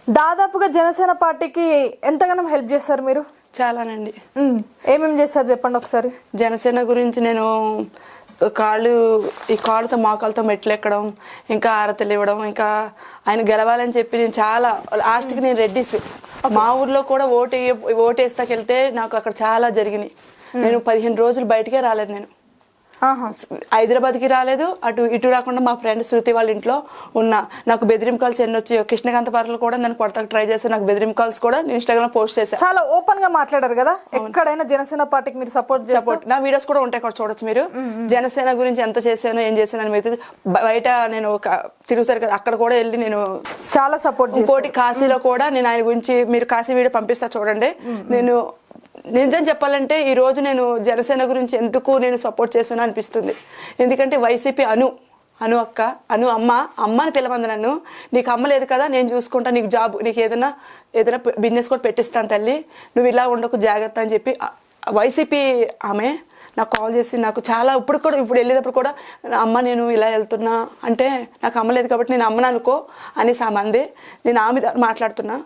దాదాపుగా జనసేన పార్టీకి ఎంతగానో హెల్ప్ చేస్తారు మీరు? చాలానండి. ఏమేమి చేస్తారు చెప్పండి ఒకసారి. జనసేన గురించి నేను ఈ కాళ్ళతో మోకాళ్ళతో మెట్లు ఎక్కడం, ఇంకా ఆరతలు ఇవ్వడం, ఇంకా ఆయన గెలవాలని చెప్పి నేను చాలా లాస్ట్కి నేను రెడ్డిస్ మా ఊర్లో కూడా ఓటేస్తాకెళ్తే నాకు అక్కడ చాలా జరిగినాయి. నేను 15 రోజులు బయటకే రాలేదు. నేను హైదరాబాద్కి రాలేదు, ఇటు రాకుండా మా ఫ్రెండ్ శృతి వాళ్ళ ఇంట్లో ఉన్నా. నాకు బెదిరింపు కాల్స్ ఎన్ని వచ్చాయో. కృష్ణకాంత పార్లు కూడా నన్ను కొడతాకు ట్రై చేశాను. నాకు బెదిరింపు కాల్స్ కూడా నేను ఇన్స్టాగ్రామ్ పోస్ట్ చేశాను. చాలా ఓపెన్ గా మాట్లాడారు కదా. ఎక్కడైనా జనసేన పార్టీకి మీరు సపోర్ట్ నా వీడియోస్ కూడా ఉంటాయి, అక్కడ చూడొచ్చు మీరు. జనసేన గురించి ఎంత చేశానో ఏం చేశాను అని మీరు బయట నేను తిరుగుతారు కదా, అక్కడ కూడా వెళ్ళి నేను చాలా సపోర్ట్. ఇంకోటి కాశీలో కూడా నేను ఆయన గురించి మీరు కాశీ వీడియో పంపిస్తా చూడండి. నేను నిజం చెప్పాలంటే ఈరోజు నేను జనసేన గురించి ఎందుకు నేను సపోర్ట్ చేశాను అనిపిస్తుంది. ఎందుకంటే వైసీపీ అను అమ్మని పిలవంది నన్ను. నీకు అమ్మ లేదు కదా, నేను చూసుకుంటా, నీకు జాబ్, నీకు ఏదైనా బిజినెస్ కూడా పెట్టిస్తాను తల్లి, నువ్వు ఇలా ఉండకు జాగ్రత్త అని చెప్పి వైసీపీ ఆమె నాకు కాల్ చేసి నాకు చాలా ఇప్పుడు వెళ్ళేటప్పుడు కూడా అమ్మ నేను ఇలా వెళ్తున్నా అంటే నాకు అమ్మ లేదు కాబట్టి నేను అమ్మను అనుకో అనేసి ఆమె అంది. నేను ఆమె మాట్లాడుతున్నా.